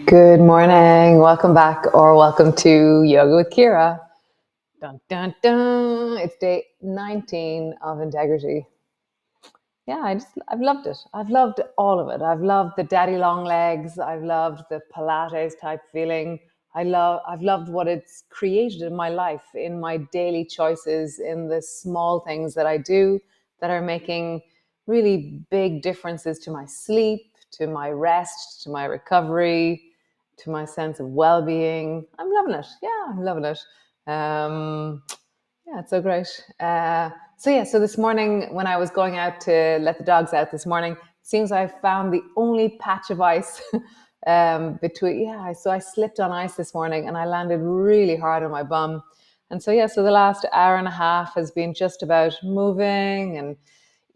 Good morning. Welcome back or welcome to Yoga with Ciara. Dun, dun, dun. It's day 19 of Integrity. Yeah, I've loved it. I've loved all of it. I've loved the daddy long legs. I've loved the Pilates type feeling. I've loved what it's created in my life, in my daily choices, in the small things that I do that are making really big differences to my sleep, to my rest, to my recovery, to my sense of well-being. I'm loving it. Yeah, I'm loving it. Yeah, it's so great. So this morning when I was going out to let the dogs out this morning, it seems I found the only patch of ice so I slipped on ice this morning and I landed really hard on my bum. And so the last hour and a half has been just about moving and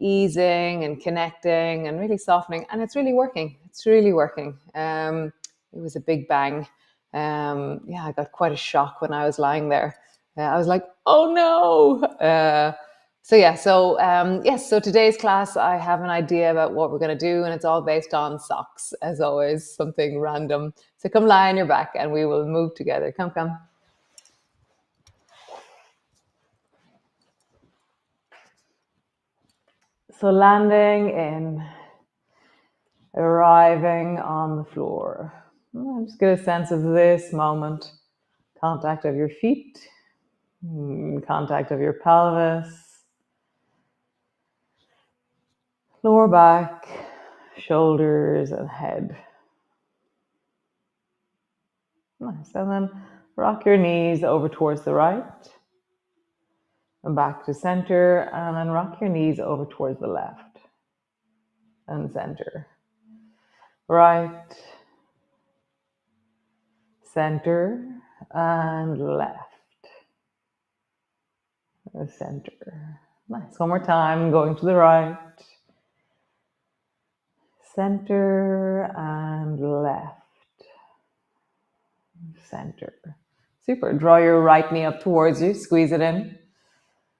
easing and connecting and really softening. And it's really working. It's really working. It was a big bang. I got quite a shock when I was lying there. I was like, oh no. So today's class, I have an idea about what we're going to do, and it's all based on socks, as always, something random. So come lie on your back and we will move together. Come. So landing in, arriving on the floor. Just get a sense of this moment. Contact of your feet, contact of your pelvis, lower back, shoulders, and head. Nice. And then rock your knees over towards the right and back to center, and then rock your knees over towards the left and center. Right, center, and left. Center. Nice. One more time, going to the right. Center and left. Center. Super. Draw your right knee up towards you. Squeeze it in.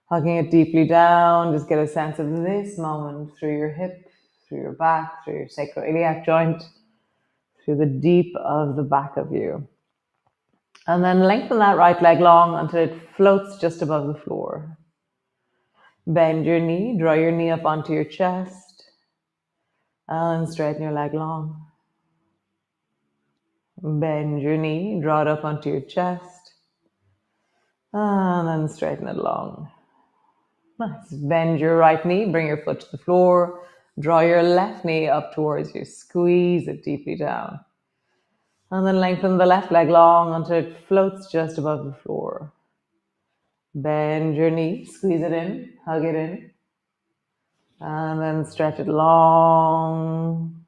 Hugging it deeply down. Just get a sense of this moment through your hip, through your back, through your sacroiliac joint, through the deep of the back of you. And then lengthen that right leg long until it floats just above the floor. Bend your knee, draw your knee up onto your chest, and straighten your leg long. Bend your knee, draw it up onto your chest, and then straighten it long. Nice. Bend your right knee, bring your foot to the floor, draw your left knee up towards you, squeeze it deeply down. And then lengthen the left leg long until it floats just above the floor. Bend your knee, squeeze it in, hug it in, and then stretch it long.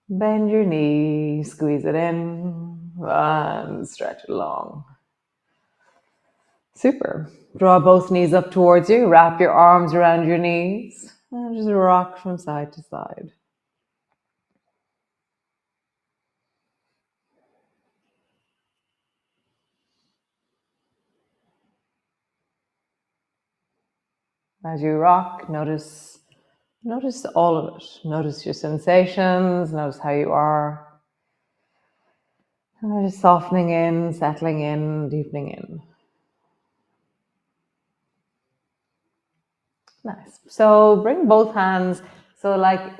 Bend your knee, squeeze it in, and stretch it long. Super. Draw both knees up towards you, wrap your arms around your knees, and just rock from side to side. As you rock, notice all of it. Notice your sensations, notice how you are. Just softening in, settling in, deepening in. Nice. So bring both hands,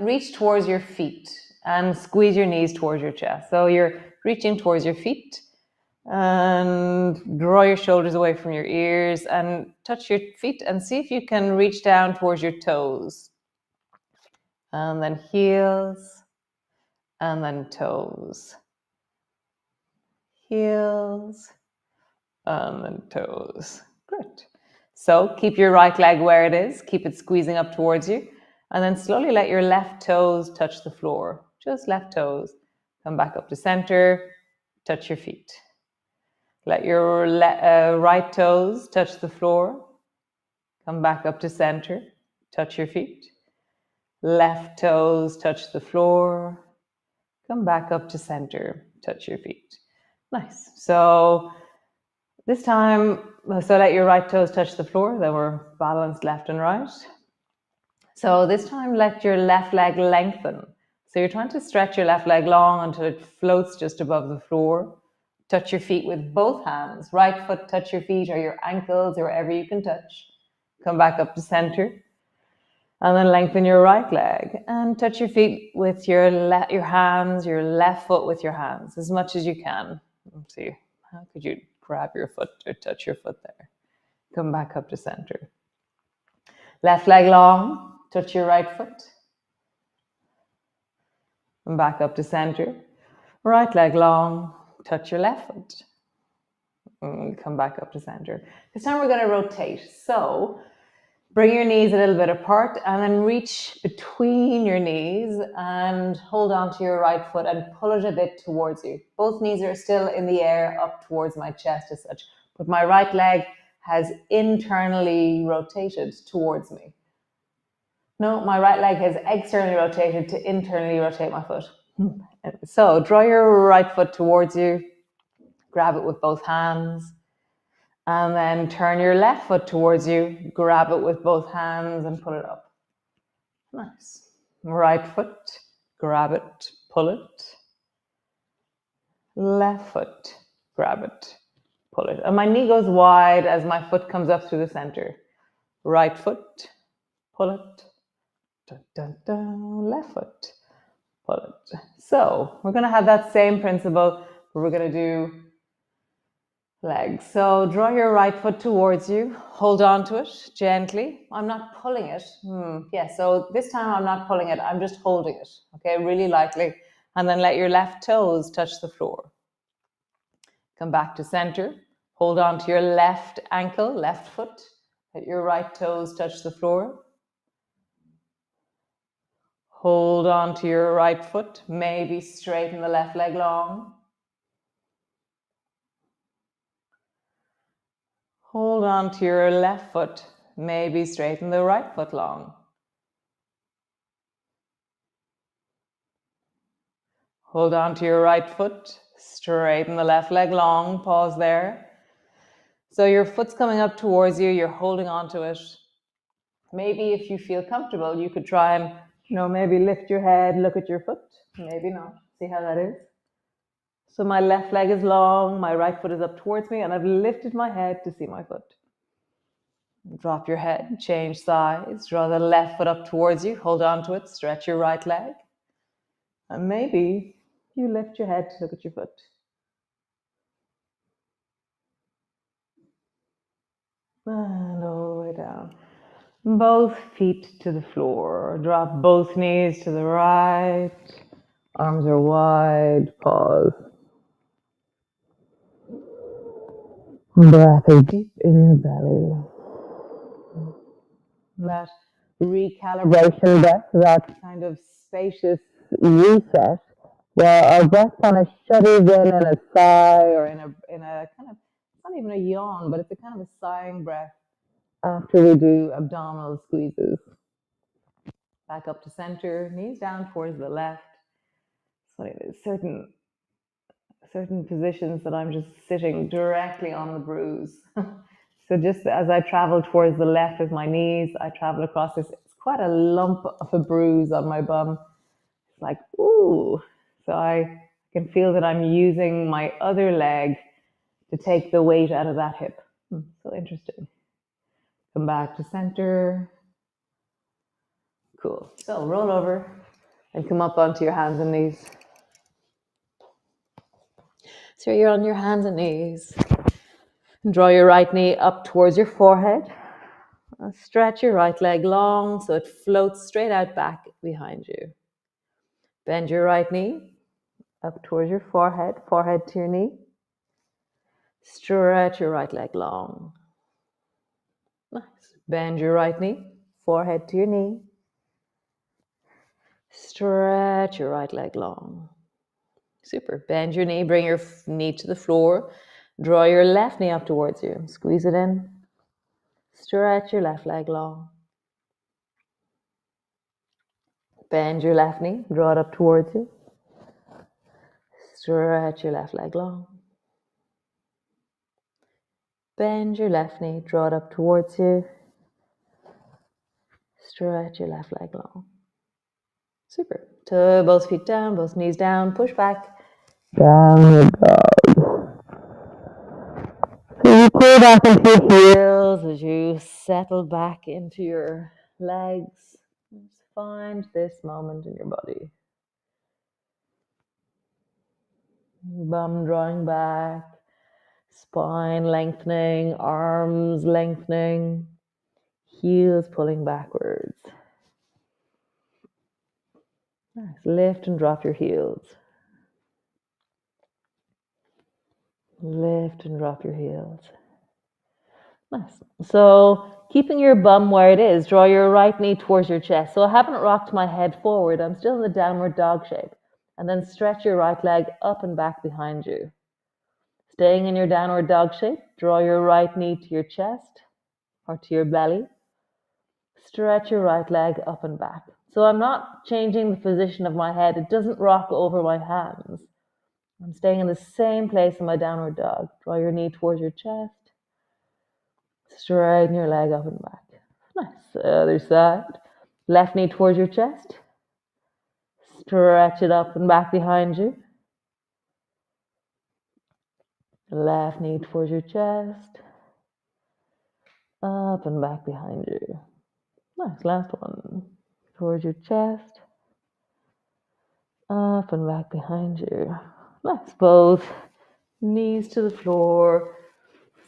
reach towards your feet and squeeze your knees towards your chest. So you're reaching towards your feet and draw your shoulders away from your ears and touch your feet and see if you can reach down towards your toes. And then heels, and then toes. Heels, and then toes. Great. So keep your right leg where it is. Keep it squeezing up towards you. And then slowly let your left toes touch the floor. Just left toes. Come back up to center. Touch your feet. Let your right toes touch the floor. Come back up to center. Touch your feet. Left toes touch the floor. Come back up to center. Touch your feet. Nice. So this time, let your right toes touch the floor. Then we're balanced left and right. So this time, let your left leg lengthen. So you're trying to stretch your left leg long until it floats just above the floor. Touch your feet with both hands. Right foot, touch your feet or your ankles or wherever you can touch. Come back up to center. And then lengthen your right leg and touch your feet with your hands, your left foot with your hands as much as you can. Let's see, how could you grab your foot or touch your foot there? Come back up to center. Left leg long, touch your right foot. And back up to center. Right leg long, touch your left foot. And come back up to center. This time we're going to rotate. So bring your knees a little bit apart and then reach between your knees and hold on to your right foot and pull it a bit towards you. Both knees are still in the air up towards my chest as such, but my right leg has internally rotated towards me. No, my right leg has externally rotated to internally rotate my foot. So draw your right foot towards you, grab it with both hands, and then turn your left foot towards you, grab it with both hands and pull it up. Nice. Right foot, grab it, pull it. Left foot, grab it, pull it. And my knee goes wide as my foot comes up through the center. Right foot, pull it. Dun, dun, dun. Left foot, pull it. So we're going to have that same principle, but we're going to do legs. So draw your right foot towards you, hold on to it gently. I'm not pulling it. Yeah, so this time I'm not pulling it, I'm just holding it, okay, really lightly. And then let your left toes touch the floor. Come back to center, hold on to your left ankle, left foot. Let your right toes touch the floor. Hold on to your right foot, maybe straighten the left leg long. Hold on to your left foot, maybe straighten the right foot long. Hold on to your right foot, straighten the left leg long, pause there. So your foot's coming up towards you, you're holding on to it. Maybe if you feel comfortable, you could try and, maybe lift your head, look at your foot. Maybe not. See how that is? So my left leg is long, my right foot is up towards me, and I've lifted my head to see my foot. Drop your head, change sides, draw the left foot up towards you, hold on to it, stretch your right leg. And maybe you lift your head to look at your foot. And all the way down. Both feet to the floor. Drop both knees to the right. Arms are wide. Pause. Breath is deep in your belly. That recalibration breath, that kind of spacious reset, where our breath kind of shudders in a sigh or in a kind of, it's not even a yawn, but it's a kind of a sighing breath after we do abdominal squeezes. Back up to center, knees down towards the left. So there's certain positions that I'm just sitting directly on the bruise. So just as I travel towards the left with my knees, I travel across this, it's quite a lump of a bruise on my bum. It's like, ooh. So I can feel that I'm using my other leg to take the weight out of that hip. So interesting. Come back to center. Cool. So roll over and come up onto your hands and knees. So you're on your hands and knees. Draw your right knee up towards your forehead. Stretch your right leg long so it floats straight out back behind you. Bend your right knee up towards your forehead, forehead to your knee. Stretch your right leg long. Nice. Bend your right knee, forehead to your knee. Stretch your right leg long. Super. Bend your knee, bring your knee to the floor. Draw your left knee up towards you. Squeeze it in. Stretch your left leg long. Bend your left knee, draw it up towards you. Stretch your left leg long. Bend your left knee, draw it up towards you. Stretch your left leg long. Super. To both feet down, both knees down, push back. Downward dog. So you pull back into your heels as you settle back into your legs. Just find this moment in your body. Bum drawing back, spine lengthening, arms lengthening, heels pulling backwards. Nice. Lift and drop your heels. Lift and drop your heels. Nice. So keeping your bum where it is, draw your right knee towards your chest. So I haven't rocked my head forward. I'm still in the downward dog shape. And then stretch your right leg up and back behind you. Staying in your downward dog shape, draw your right knee to your chest or to your belly. Stretch your right leg up and back. So I'm not changing the position of my head. It doesn't rock over my hands. I'm staying in the same place in my downward dog. Draw your knee towards your chest. Straighten your leg up and back. Nice. Other side. Left knee towards your chest. Stretch it up and back behind you. Left knee towards your chest. Up and back behind you. Nice. Last one. Towards your chest. Up and back behind you. Nice. Both knees to the floor.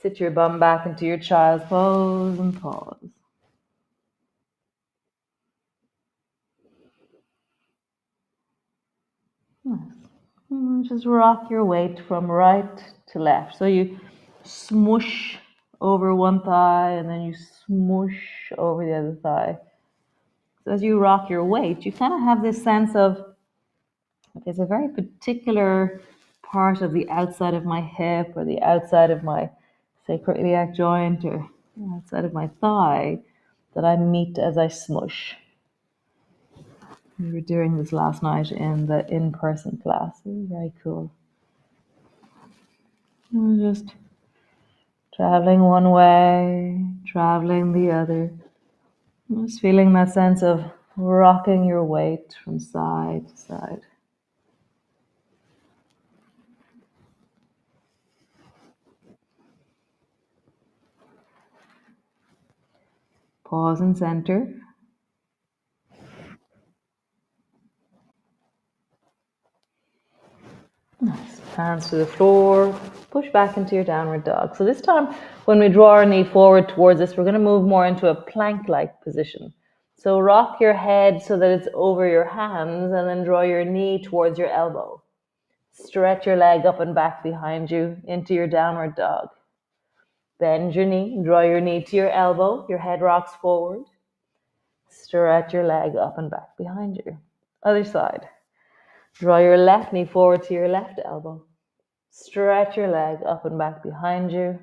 Sit your bum back into your child's pose and pause. Nice. Just rock your weight from right to left. So you smush over one thigh and then you smush over the other thigh. So as you rock your weight, you kind of have this sense of there's a very particular part of the outside of my hip or the outside of my sacroiliac joint or outside of my thigh that I meet as I smush. We were doing this last night in the in-person class. It was very cool. Just traveling one way, traveling the other. Just feeling that sense of rocking your weight from side to side. Pause and center. Nice. Hands to the floor. Push back into your downward dog. So this time, when we draw our knee forward towards us, we're going to move more into a plank-like position. So rock your head so that it's over your hands and then draw your knee towards your elbow. Stretch your leg up and back behind you into your downward dog. Bend your knee, draw your knee to your elbow, your head rocks forward. Stretch your leg up and back behind you. Other side. Draw your left knee forward to your left elbow. Stretch your leg up and back behind you.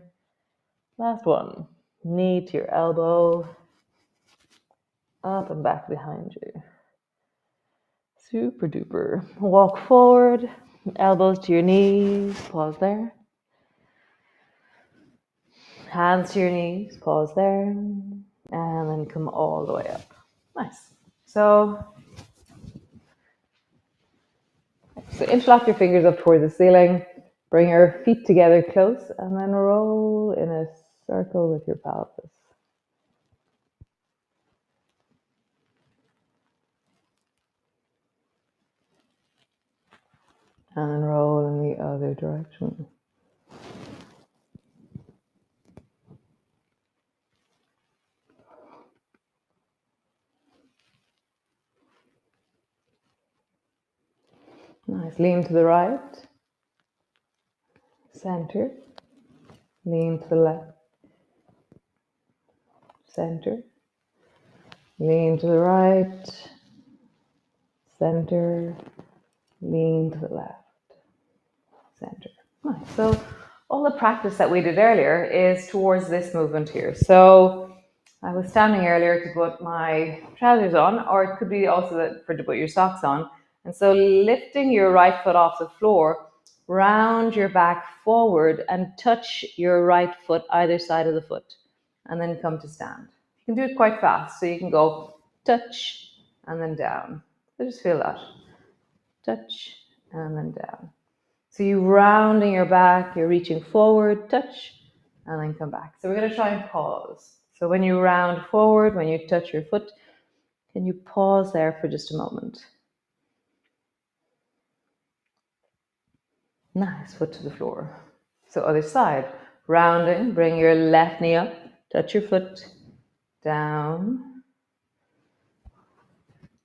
Last one. Knee to your elbow. Up and back behind you. Super duper. Walk forward. Elbows to your knees. Pause there. Hands to your knees. Pause there. And then come all the way up. Nice. So interlock your fingers up towards the ceiling. Bring your feet together close and then roll in a circle with your pelvis. And then roll in the other direction. Nice. Lean to the right. Center. Lean to the left. Center. Lean to the right. Center. Lean to the left. Center. Nice. So all the practice that we did earlier is towards this movement here. So I was standing earlier to put my trousers on, or it could be also to put your socks on. And so lifting your right foot off the floor, round your back forward and touch your right foot either side of the foot, and then come to stand. You can do it quite fast, so you can go touch and then down. So just feel that. touch, and then down. So you're rounding your back, you're reaching forward, touch, and then come back. So we're going to try and pause. So when you round forward, when you touch your foot, can you pause there for just a moment? Nice, foot to the floor. So other side, rounding, bring your left knee up, touch your foot, down,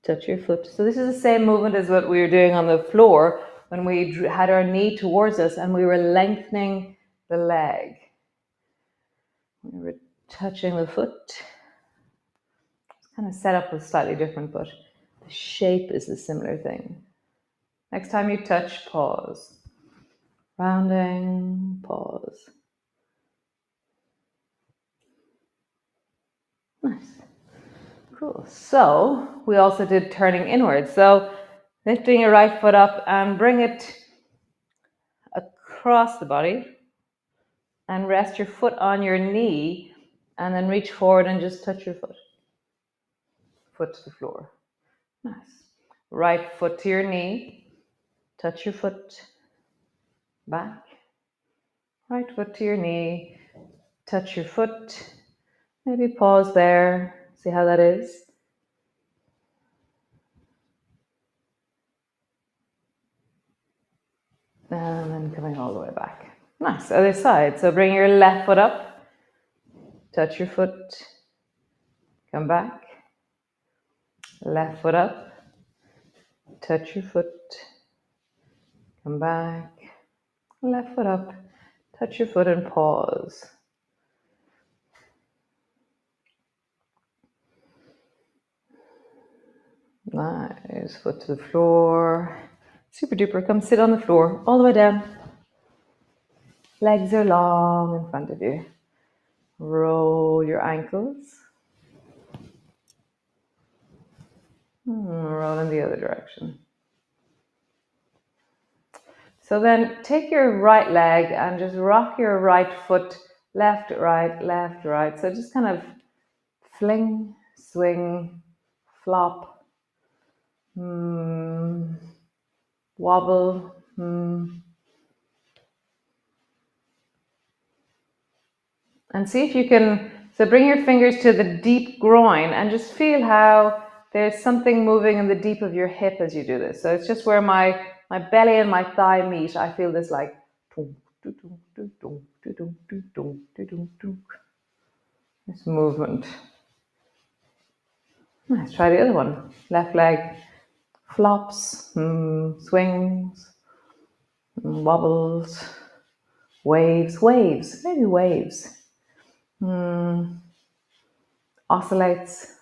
touch your foot. So this is the same movement as what we were doing on the floor when we had our knee towards us and we were lengthening the leg. We were touching the foot. It's kind of set up was slightly different, but the shape is a similar thing. Next time you touch, pause. Rounding, pause. Nice. Cool. So we also did turning inwards. So lifting your right foot up and bring it across the body and rest your foot on your knee and then reach forward and just touch your foot. Foot to the floor. Nice. Right foot to your knee. Touch your foot. Back. Right foot to your knee. Touch your foot. Maybe pause there. See how that is. And then coming all the way back. Nice. Other side. So bring your left foot up. Touch your foot. Come back. Left foot up. Touch your foot. Come back. Left foot up. Touch your foot and pause. Nice. Foot to the floor. Super duper. Come sit on the floor all the way down. Legs are long in front of you. Roll your ankles. Roll in the other direction. So then take your right leg and just rock your right foot left, right, left, right. So just kind of fling, swing, flop, wobble. And see if you can, so bring your fingers to the deep groin and just feel how there's something moving in the deep of your hip as you do this. So it's just where my belly and my thigh meet. I feel this like this movement. Nice. Try the other one. Left leg flops, swings, wobbles, waves, maybe waves. Oscillates.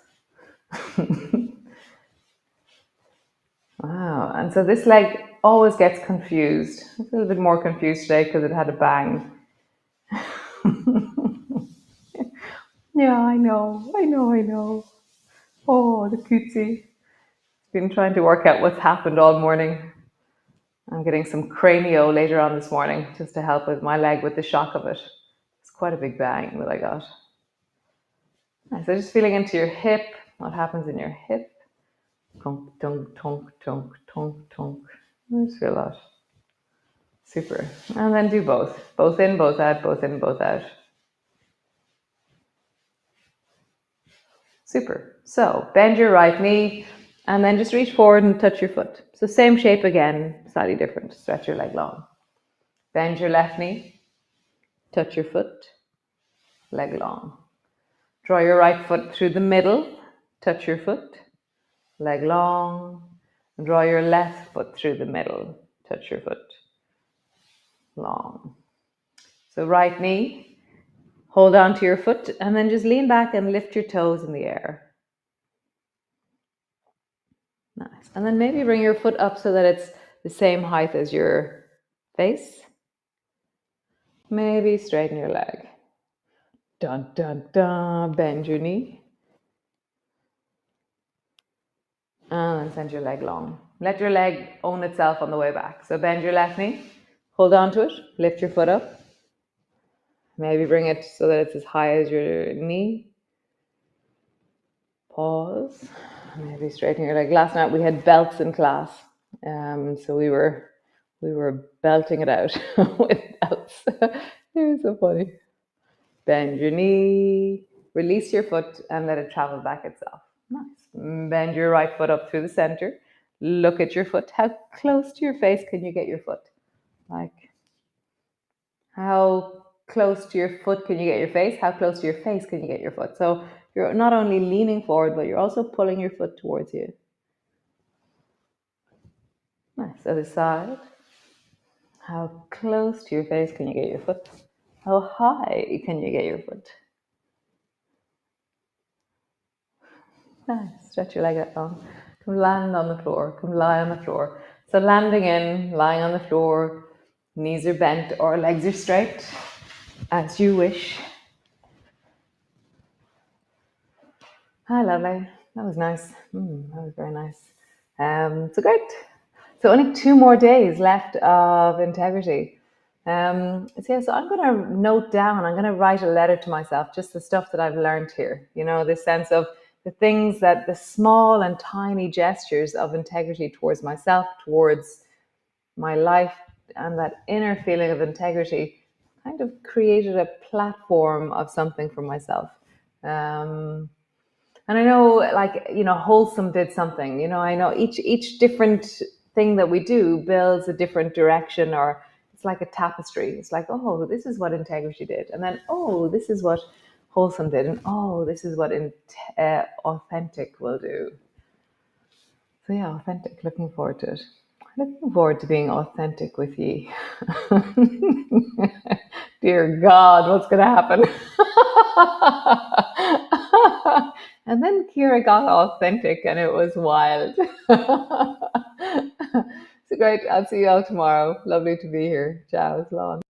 Wow. And so this leg always gets confused. It's a little bit more confused today because it had a bang. Yeah, I know. Oh, the cutesy. Been trying to work out what's happened all morning. I'm getting some cranio later on this morning just to help with my leg with the shock of it. It's quite a big bang that I got. So just feeling into your hip, what happens in your hip. Tonk, tonk, tonk, tonk, tonk, tonk. Just feel that. Super. And then do both. Both in, both out, both in, both out. Super. So bend your right knee and then just reach forward and touch your foot. So same shape again, slightly different. Stretch your leg long. Bend your left knee, touch your foot, leg long. Draw your right foot through the middle, touch your foot, leg long. And draw your left foot through the middle, touch your foot, long. So right knee, hold on to your foot and then just lean back and lift your toes in the air. Nice. And then maybe bring your foot up so that it's the same height as your face. Maybe straighten your leg. Dun, dun, dun. Bend your knee. And then send your leg long. Let your leg own itself on the way back. So bend your left knee. Hold on to it. Lift your foot up. Maybe bring it so that it's as high as your knee. Pause. Maybe straighten your leg. Last night we had belts in class. So we were belting it out with belts. It was so funny. Bend your knee, release your foot, and let it travel back itself. Nice. Bend your right foot up through the center. Look at your foot. How close to your face can you get your foot? Like, how close to your foot can you get your face? How close to your face can you get your foot? So you're not only leaning forward, but you're also pulling your foot towards you. Nice. Other side. How close to your face can you get your foot? How high can you get your foot? Nice. Stretch your leg out long. Come land on the floor. Come lie on the floor. So landing in, lying on the floor, knees are bent or legs are straight, as you wish. Hi, lovely. That was nice. That was very nice. So great. So only 2 more days left of integrity. So I'm going to note down, I'm going to write a letter to myself, just the stuff that I've learned here. You know, this sense of the things that the small and tiny gestures of integrity towards myself, towards my life, and that inner feeling of integrity kind of created a platform of something for myself. And I know, like, wholesome did something. I know each different thing that we do builds a different direction, or it's like a tapestry. It's like, oh, this is what integrity did, and then, oh, this is what wholesome did, and oh, this is what authentic will do. So yeah, authentic. Looking forward to it. Looking forward to being authentic with ye. Dear God, what's going to happen? And then Ciara got authentic and it was wild. So great. I'll see you all tomorrow. Lovely to be here. Ciao, Slán.